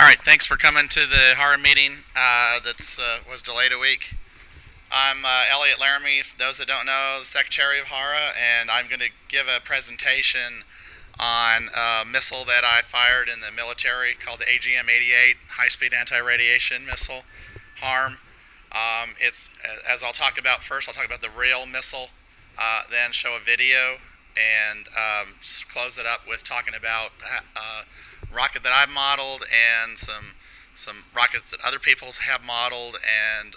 right, thanks for coming to the HARA meeting was delayed a week. I'm Elliot Laramie, for those that don't know, the Secretary of HARA, and I'm going to give a presentation on a missile that I fired in the military called the AGM-88 high-speed anti-radiation missile, HARM. As I'll talk about first, I'll talk about the real missile, then show a video, and close it up with talking about rocket that I've modeled and some rockets that other people have modeled, and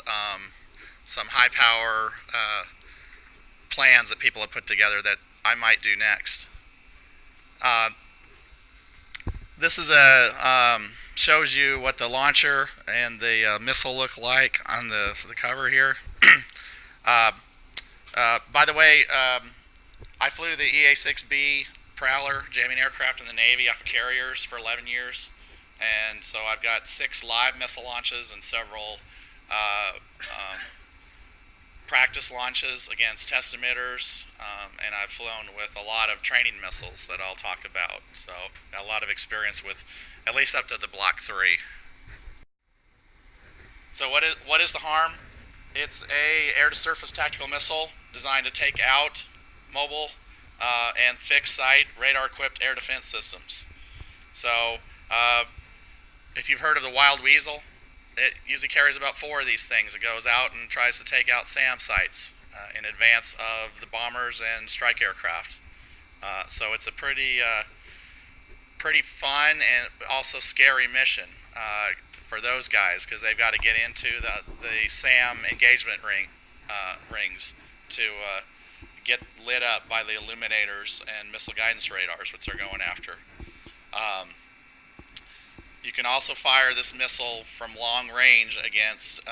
some high power plans that people have put together that I might do next. This is shows you what the launcher and the missile look like on the cover here. By the way, I flew the EA-6B Prowler jamming aircraft in the Navy off of carriers for 11 years, and so I've got 6 live missile launches and several practice launches against test emitters, and I've flown with a lot of training missiles that I'll talk about, so a lot of experience with at least up to the Block 3. So what is the HARM? It's a air-to-surface tactical missile designed to take out mobile and fixed site radar-equipped air defense systems. So if you've heard of the Wild Weasel, it usually carries about 4 of these things. It goes out and tries to take out SAM sites in advance of the bombers and strike aircraft. So it's a pretty fun and also scary mission for those guys, because they've got to get into the SAM engagement rings to get lit up by the illuminators and missile guidance radars, which they're going after. You can also fire this missile from long range against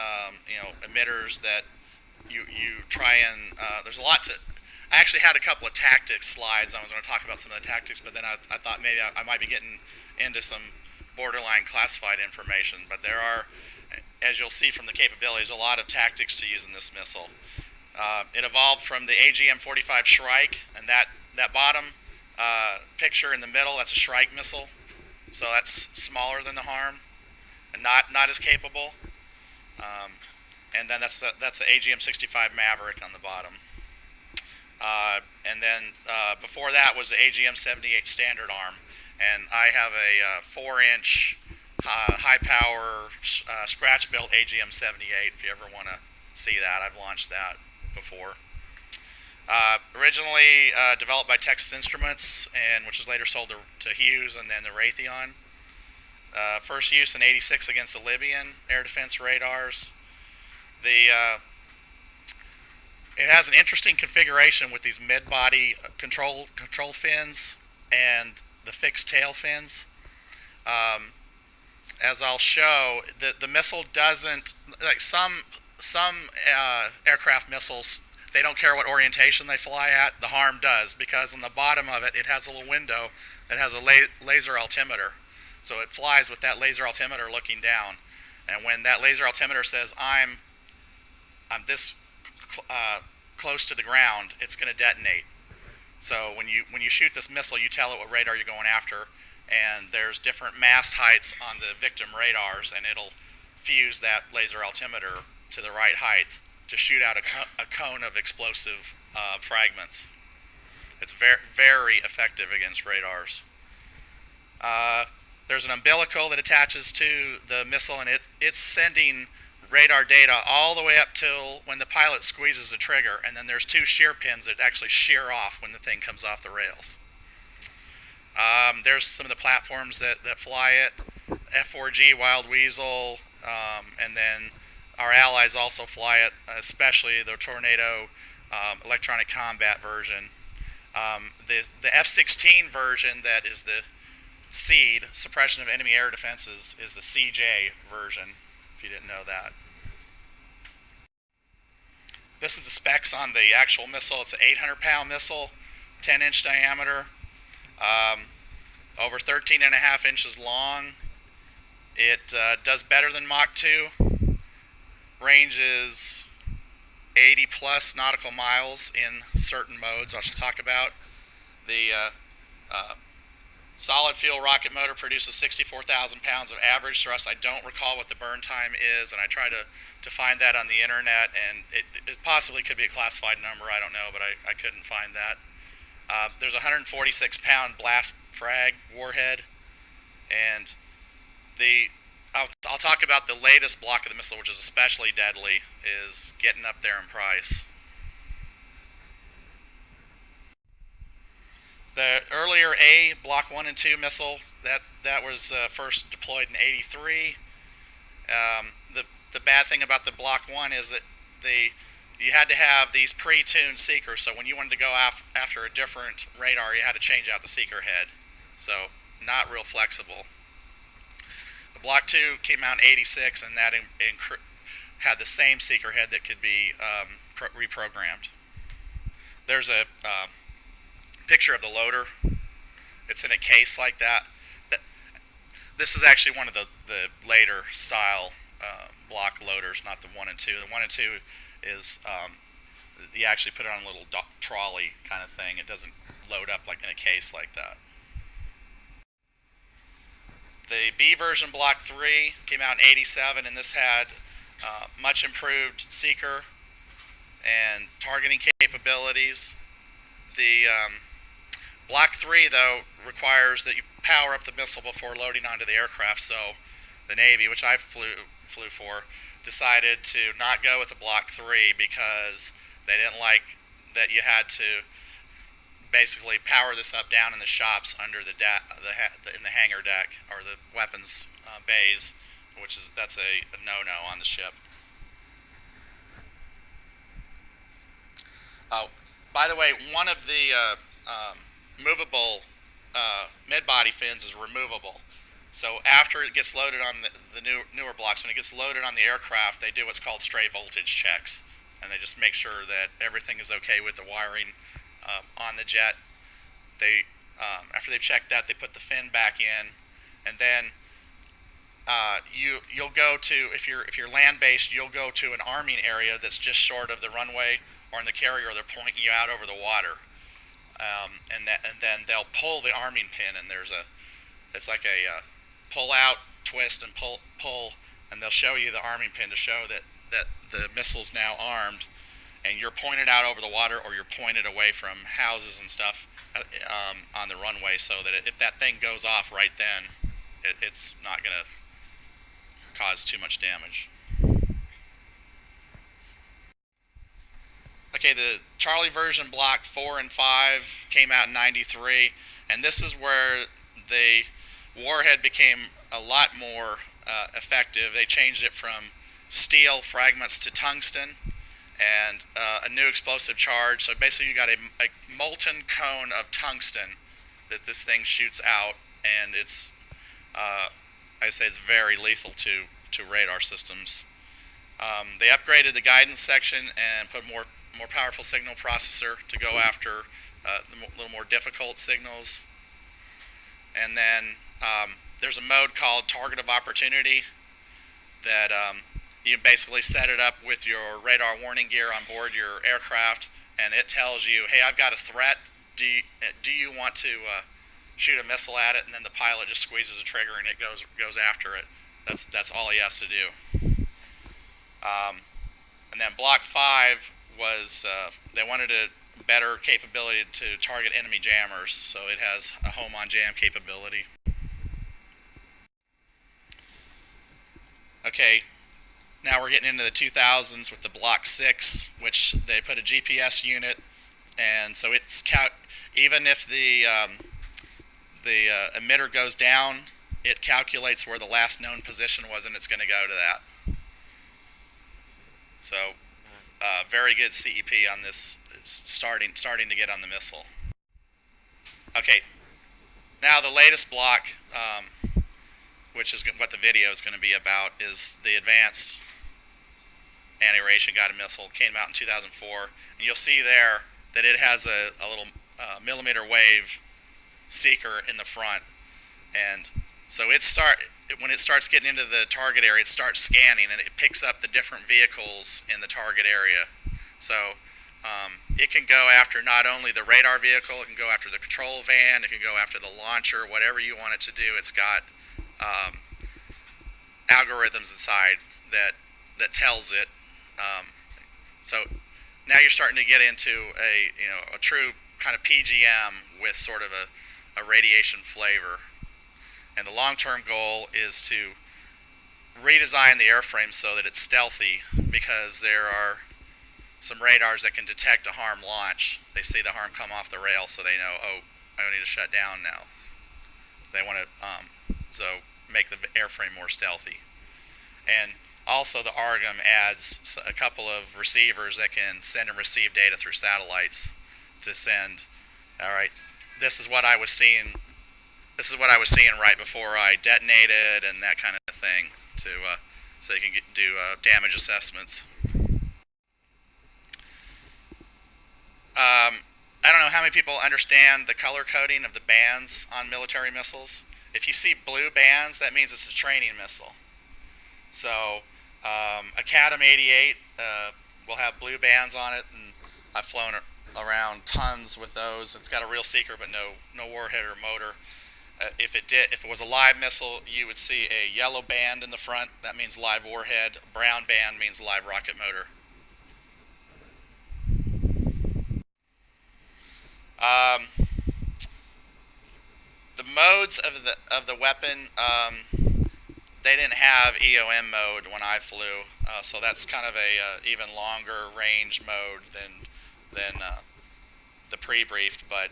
emitters that you try and there's a lot to. I actually had a couple of tactics slides. I was going to talk about some of the tactics, but then I thought maybe I might be getting into some borderline classified information. But there are, as you'll see from the capabilities, a lot of tactics to use in this missile. It evolved from the AGM-88 Shrike, and that bottom picture in the middle, that's a Shrike missile. So that's smaller than the HARM and not as capable. And then that's the AGM-65 Maverick on the bottom. And then before that was the AGM-78 Standard Arm, and I have a 4-inch high-power scratch-built AGM-78. If you ever want to see that, I've launched that before. Originally developed by Texas Instruments, and which was later sold to Hughes and then the Raytheon. First use in '86 against the Libyan air defense radars. It has an interesting configuration with these mid-body control fins and the fixed tail fins. As I'll show, the missile doesn't, like some aircraft missiles, they don't care what orientation they fly at. The HARM does, because on the bottom of it, it has a little window that has a laser altimeter. So it flies with that laser altimeter looking down. And when that laser altimeter says, I'm this close to the ground, it's going to detonate. So when you shoot this missile, you tell it what radar you're going after, and there's different mast heights on the victim radars, and it'll fuse that laser altimeter to the right height to shoot out a cone of explosive fragments. It's very, very effective against radars. There's an umbilical that attaches to the missile, and it's sending radar data all the way up till when the pilot squeezes the trigger, and then there's 2 shear pins that actually shear off when the thing comes off the rails. There's some of the platforms that fly it, F4G Wild Weasel, and then our allies also fly it, especially the Tornado electronic combat version. The F-16 version, that is the SEAD, Suppression of Enemy Air Defenses, is the CJ version, if you didn't know that. This is the specs on the actual missile. It's an 800-pound missile, 10-inch diameter, over 13.5 inches long. It does better than Mach 2. Range is 80 plus nautical miles in certain modes, which I'll talk about. The Solid fuel rocket motor produces 64,000 pounds of average thrust. I don't recall what the burn time is, and I tried to find that on the internet, and it possibly could be a classified number, I don't know, but I couldn't find that. There's a 146-pound blast frag warhead, and I'll talk about the latest block of the missile, which is especially deadly, is getting up there in price. The earlier A Block 1 and 2 missile, that was first deployed in '83. The bad thing about the Block 1 is that you had to have these pre-tuned seekers, so when you wanted to go after a different radar, you had to change out the seeker head. So not real flexible. The Block 2 came out in '86, and that had the same seeker head that could be reprogrammed. There's a picture of the loader. It's in a case like that. This is actually one of the later style block loaders, not the 1 and 2. The 1 and 2 is you actually put it on a little trolley kind of thing. It doesn't load up like in a case like that. The B version Block 3 came out in '87, and this had much improved seeker and targeting capabilities. The Block 3, though, requires that you power up the missile before loading onto the aircraft, so the Navy, which I flew for, decided to not go with the Block 3 because they didn't like that you had to basically power this up down in the shops under the in the hangar deck, or the weapons bays, that's a no-no on the ship. Oh, by the way, one of the movable mid-body fins is removable. So after it gets loaded on the newer blocks, when it gets loaded on the aircraft, they do what's called stray voltage checks, and they just make sure that everything is okay with the wiring on the jet. After they've checked that, they put the fin back in, and then you'll go to, if you're land-based, you'll go to an arming area that's just short of the runway or in the carrier. They're pointing you out over the water. And then they'll pull the arming pin, and it's like a pull out, twist, and pull, and they'll show you the arming pin to show that the missile's now armed, and you're pointed out over the water, or you're pointed away from houses and stuff on the runway, so that if that thing goes off right then, it's not going to cause too much damage. Okay, the Charlie version Block 4 and 5 came out in '93, and this is where the warhead became a lot more effective. They changed it from steel fragments to tungsten, and a new explosive charge. So basically you got a molten cone of tungsten that this thing shoots out, and it's, I say, it's very lethal to radar systems. They upgraded the guidance section and put more powerful signal processor to go after the little more difficult signals. And then there's a mode called Target of Opportunity that you can basically set it up with your radar warning gear on board your aircraft, and it tells you, hey, I've got a threat. Do you want to shoot a missile at it? And then the pilot just squeezes a trigger and it goes after it. That's all he has to do. And then Block 5 was, they wanted a better capability to target enemy jammers, so it has a home on jam capability. Okay, now we're getting into the 2000s with the Block 6, which they put a GPS unit, and so it's even if the emitter goes down, it calculates where the last known position was, and it's going to go to that. So very good CEP on this, starting to get on the missile. Okay, now the latest block, which is what the video is going to be about, is the Advanced Anti-Radiation Guided Missile. Came out in 2004, and you'll see there that it has a little millimeter wave seeker in the front, and so when it starts getting into the target area, it starts scanning, and it picks up the different vehicles in the target area. So It can go after not only the radar vehicle, it can go after the control van, it can go after the launcher, whatever you want it to do. It's got algorithms inside that tells it. So now you're starting to get into a true kind of PGM with sort of a radiation flavor. And the long-term goal is to redesign the airframe so that it's stealthy, because there are some radars that can detect a HARM launch. They see the HARM come off the rail, so they know, oh, I need to shut down now. They want to so make the airframe more stealthy. And also the ARGM adds a couple of receivers that can send and receive data through satellites to send, all right, this is what I was seeing. This is what I was seeing right before I detonated, and that kind of thing, to so you can do damage assessments. I don't know how many people understand the color coding of the bands on military missiles. If you see blue bands, that means it's a training missile. So AQM-88 will have blue bands on it, and I've flown around tons with those. It's got a real seeker, but no warhead or motor. If it was a live missile, you would see a yellow band in the front. That means live warhead. A brown band means live rocket motor. The modes of the weapon, they didn't have EOM mode when I flew, so that's kind of a even longer range mode than the pre-briefed. But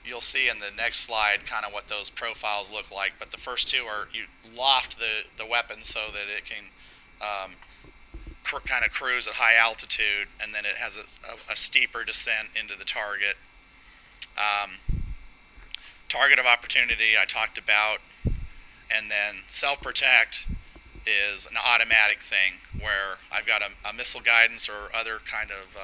you'll see in the next slide kind of what those profiles look like. But the first two are, you loft the weapon so that it can kind of cruise at high altitude, and then it has a steeper descent into the target. Target of opportunity I talked about, and then self-protect is an automatic thing where I've got a missile guidance or other kind of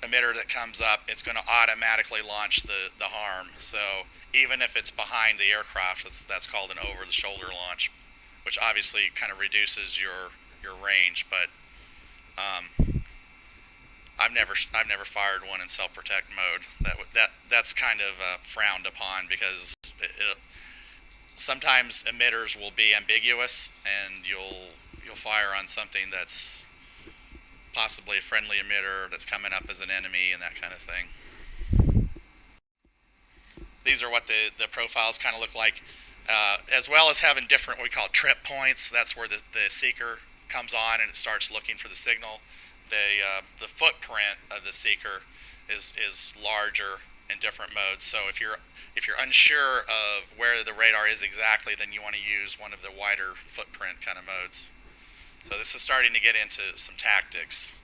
emitter that comes up. It's going to automatically launch the HARM. So even if it's behind the aircraft, that's called an over-the-shoulder launch, which obviously kind of reduces your range. But I've never fired one in self-protect mode. That's kind of frowned upon, because sometimes emitters will be ambiguous, and you'll fire on something that's possibly a friendly emitter that's coming up as an enemy and that kind of thing. These are what the profiles kind of look like, as well as having different, what we call trip points. That's where the seeker comes on and it starts looking for the signal. The footprint of the seeker is larger in different modes. So if you're unsure of where the radar is exactly, then you want to use one of the wider footprint kind of modes. So this is starting to get into some tactics.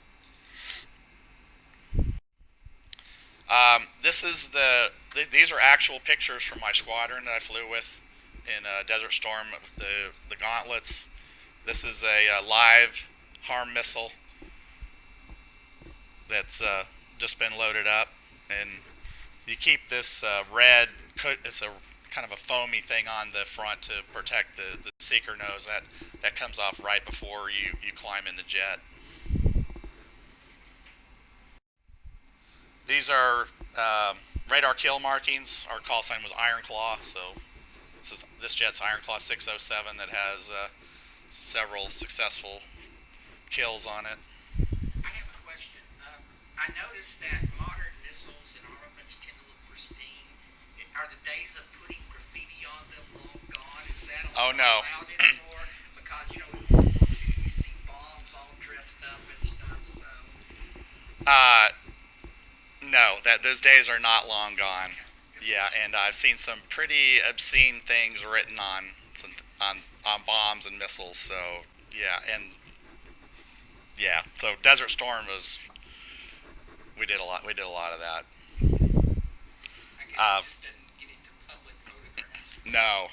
These are actual pictures from my squadron that I flew with in Desert Storm with the Gauntlets. This is a live HARM missile that's just been loaded up, and you keep this red, it's a kind of a foamy thing on the front to protect the seeker nose. That comes off right before you climb in the jet. These are radar kill markings. Our call sign was Iron Claw, so this jet's Iron Claw 607 that has several successful kills on it. I have a question. I noticed that modern missiles and armaments tend to look pristine. Are the days of putting graffiti on them long gone? Is that allowed anymore? Because, in World War II, you see bombs all dressed up and stuff, so... No, those days are not long gone. Yeah, and I've seen some pretty obscene things written on bombs and missiles. So so Desert Storm we did a lot of that. I guess it just didn't get into public photographs. No.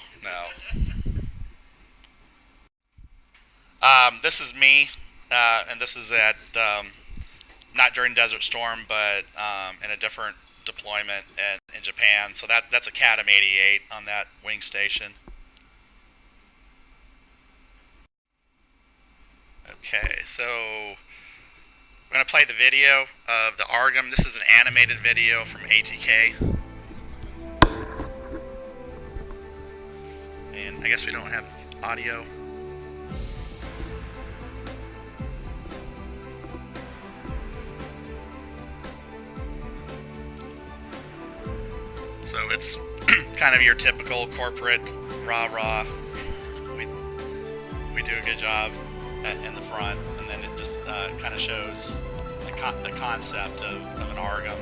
This is me, and this is at not during Desert Storm, but in a different deployment in Japan. So that's AQM-88 on that wing station. Okay, so I'm going to play the video of the ARGM. This is an animated video from ATK. And I guess we don't have audio. So it's kind of your typical corporate rah-rah. We do a good job in the front, and then it just kind of shows the concept of an ARGM.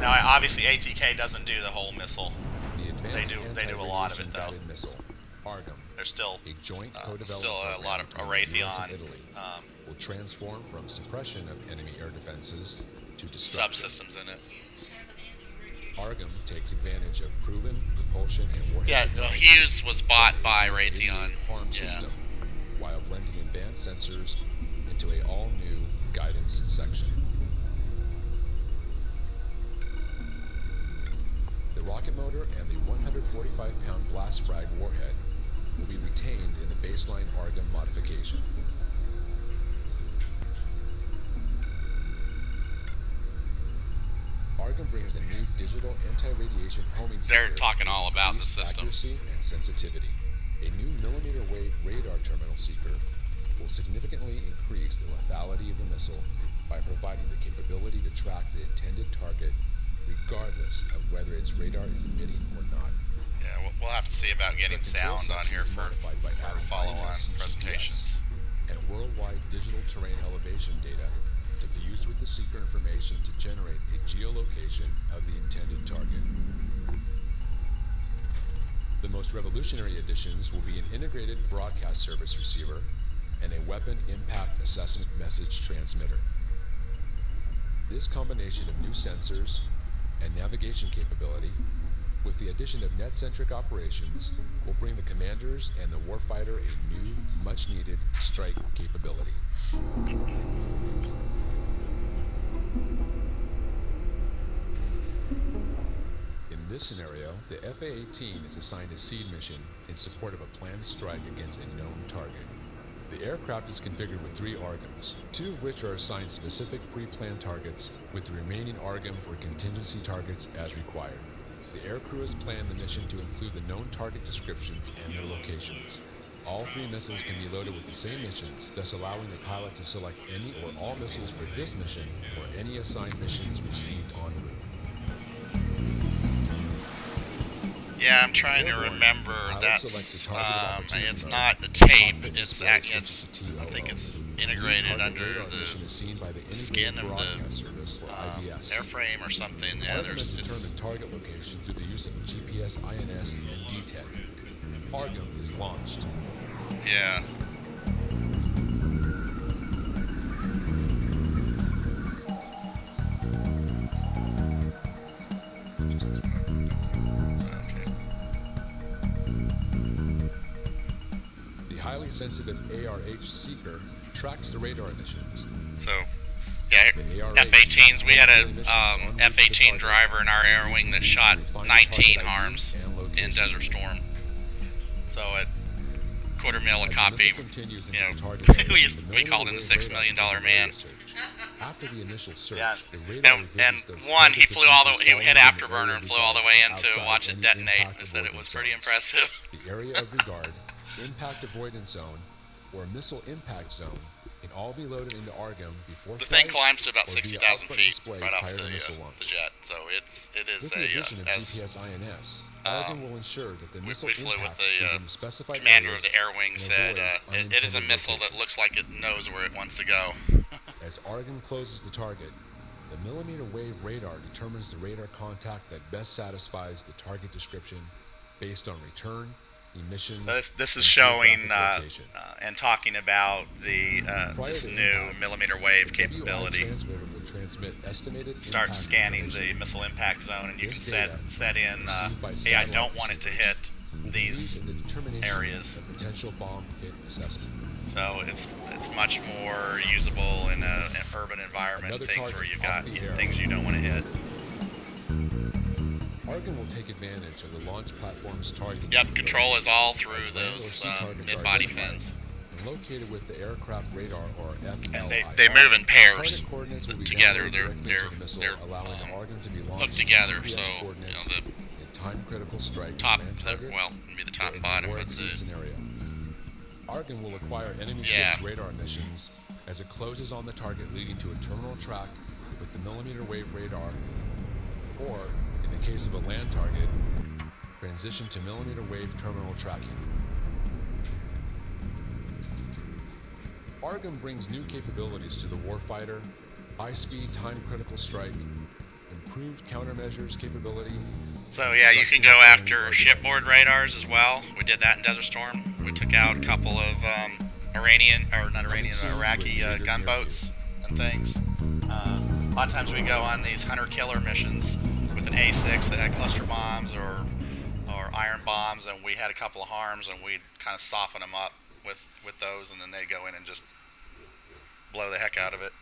Now, obviously, ATK doesn't do the whole missile. They do a lot of it though. There's still a lot of Raytheon will transform from suppression of enemy air defenses to subsystems in it. ARGM takes advantage of proven propulsion and warhead. Yeah, Hughes was bought by Raytheon. HARM system, while blending advanced sensors into a all-new guidance section. The rocket motor and the 145-pound blast frag warhead will be retained in the baseline ARGM modification. ARGM brings a new digital anti-radiation homing They're sensor talking all about the with system. accuracy and sensitivity. A new millimeter wave radar terminal seeker will significantly increase the lethality of the missile by providing the capability to track the intended target regardless of whether its radar is emitting or not. Yeah, we'll have to see about getting sound on here for follow-on presentations. And worldwide digital terrain elevation data to fuse with the seeker information to generate a geolocation of the intended target. The most revolutionary additions will be an integrated broadcast service receiver and a weapon impact assessment message transmitter. This combination of new sensors and navigation capability, with the addition of net-centric operations, will bring the commanders and the warfighter a new, much-needed strike capability. In this scenario, the FA-18 is assigned a seed mission in support of a planned strike against a known target. The aircraft is configured with 3 ARGMs, 2 of which are assigned specific pre-planned targets, with the remaining ARGM for contingency targets as required. The aircrew has planned the mission to include the known target descriptions and their locations. All 3 missiles can be loaded with the same missions, thus allowing the pilot to select any or all missiles for this mission or any assigned missions received en route. Yeah, I'm trying to remember. That's it's not the tape. I think it's integrated under the skin of the airframe or something. Yeah, determine target location through the use of GPS, INS, and DTEC. ARGM is launched. Yeah. Highly sensitive ARH seeker tracks the radar emissions. So, yeah, F-18s. We had a F-18 driver in our air wing that shot 19 HARMs in Desert Storm. So at $250,000 a copy, we called him the $6 million man. After the initial search, yeah, and one, he hit afterburner and flew all the way in to watch it detonate, and said it was pretty impressive. The area of regard, impact avoidance zone, or missile impact zone can all be loaded into ARGM before the thing climbs to about 60,000 feet right off the jet, so it is GPS INS. ARGM will ensure that the missile we flew with the the commander of the air wing said it is a missile that looks like it knows where it wants to go. As ARGM closes the target, the millimeter wave radar determines the radar contact that best satisfies the target description based on return, emissions. So this is showing and talking about the this new millimeter wave capability. Start scanning the missile impact zone, and you can set in, hey, I don't want it to hit these areas. Potential bomb hit assessment. So it's much more usable in an urban environment, things where you've got things you don't want to hit. ARGM will take advantage of the launch platform's targeting. Yep, control is all through those mid-body fins. and located with the aircraft radar or FLIR. And they move in pairs Target coordinates will be together. downloaded They're directly to the missile, they're allowing the Argon to be launched hooked together. with So GPS you coordinates know the in time-critical strike top, land targets well, maybe the top or and bottom, war but at sea the scenario. Argon will acquire enemy Yeah. ships' radar emissions as it closes on the target, leading to a terminal track with the millimeter wave radar, or, in the case of a land target, transition to millimeter wave terminal tracking. Argon brings new capabilities to the warfighter: high-speed, time-critical strike, improved countermeasures capability. So yeah, you can go after shipboard radars as well. We did that in Desert Storm. We took out a couple of Iraqi gunboats and things. A lot of times we go on these hunter-killer missions with an A6 that had cluster bombs or iron bombs, and we had a couple of HARMs, and we'd kind of soften them up with those, and then they'd go in and just blow the heck out of it.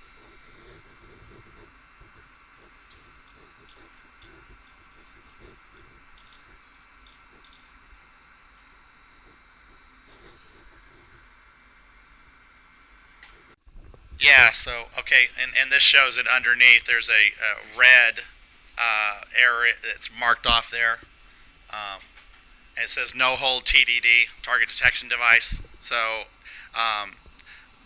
Yeah, so, okay, and this shows it underneath. There's a red area that's marked off there. And it says no hold TDD, target detection device. So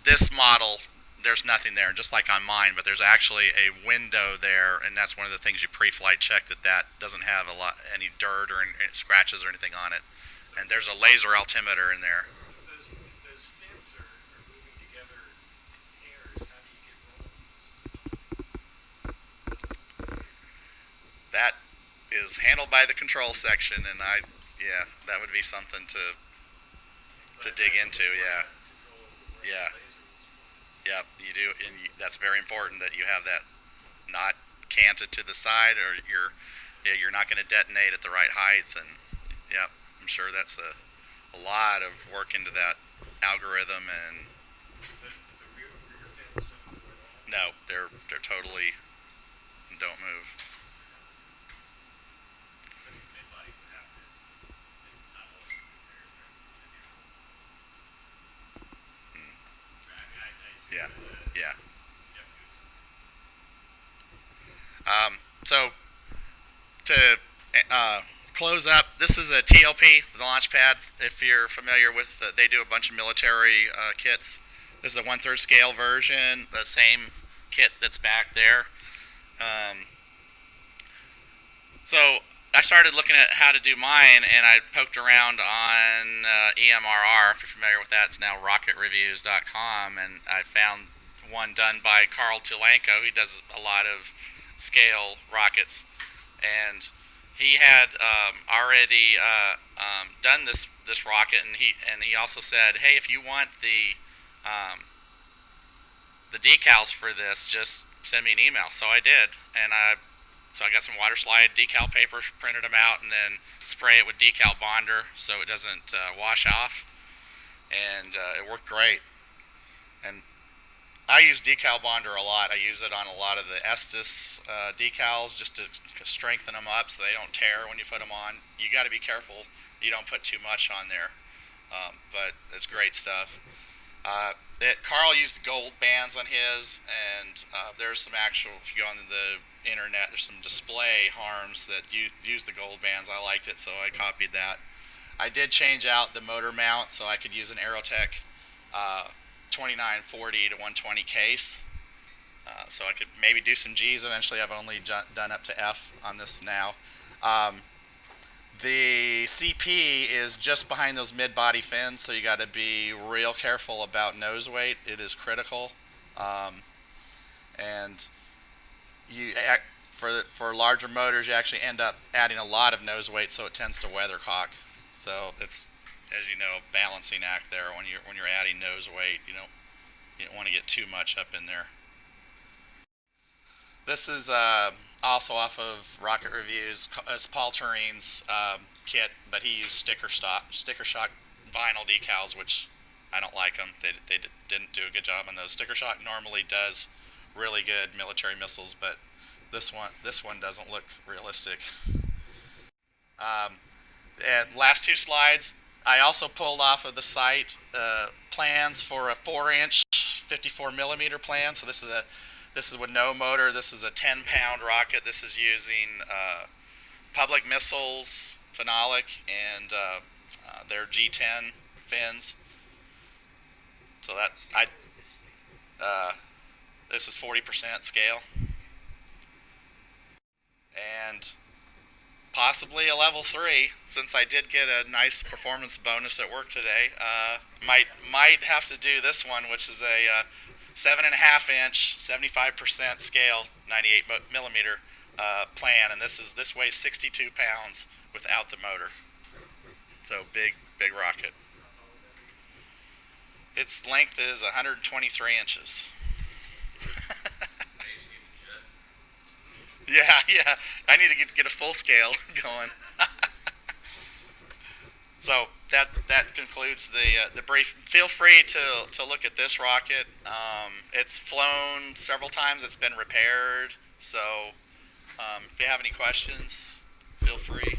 this model, there's nothing there, just like on mine, but there's actually a window there, and that's one of the things you pre-flight check, that doesn't have any dirt or any scratches or anything on it. And there's a laser altimeter in there. Those fins are moving together in pairs. How do you get rolling? That is handled by the control section, and yeah, that would be something to dig into. Yeah. Yep, you do, and that's very important that you have that not canted to the side, or you're not going to detonate at the right height. And yep, I'm sure that's a lot of work into that algorithm. And The rear fins don't move at all? no, they're totally don't move. Mid-bodies would have to not hold Yeah, yeah. yeah. So to close up, this is a TLP, the launch pad. If you're familiar with, they do a bunch of military kits. This is a 1/3 scale version, the same kit that's back there. So I started looking at how to do mine, and I poked around on EMRR. If you're familiar with that, it's now rocketreviews.com, and I found one done by Carl Tulenko. He does a lot of scale rockets, and he had already done this rocket, and he also said, hey, if you want the decals for this, just send me an email. So I did, and so I got some water slide decal papers, printed them out, and then spray it with decal bonder so it doesn't wash off, and it worked great. And I use decal bonder a lot. I use it on a lot of the Estes decals just to strengthen them up so they don't tear when you put them on. You got to be careful you don't put too much on there, but it's great stuff. Carl used gold bands on his, and there's some actual, if you go on the internet, there's some display HARMs that use the gold bands. I liked it, so I copied that. I did change out the motor mount so I could use an Aerotech 2940 to 120 case, so I could maybe do some G's eventually. I've only done up to F on this now. The CP is just behind those mid-body fins, so you got to be real careful about nose weight. It is critical, and for larger motors, you actually end up adding a lot of nose weight, so it tends to weathercock. So it's, as you know, a balancing act there when you're adding nose weight. You don't want to get too much up in there. This is also off of Rocket Reviews. It's Paul Turing's kit, but he used sticker shock vinyl decals, which I don't like them. They didn't do a good job on those. Sticker shock normally does really good military missiles, but this one doesn't look realistic. And last two slides. I also pulled off of the site plans for a 4-inch 54 millimeter plan. So this is with no motor. This is a 10-pound rocket. This is using public missiles, phenolic, and their G10 fins. So that this is 40% scale, and possibly a level 3, since I did get a nice performance bonus at work today. Might have to do this one, which is a 7.5-inch, 75% scale, 98 millimeter plan, and this weighs 62 pounds without the motor. So big rocket. Its length is 123 inches. Yeah. I need to get a full scale going. So that concludes the brief. Feel free to look at this rocket. It's flown several times. It's been repaired. So if you have any questions, feel free.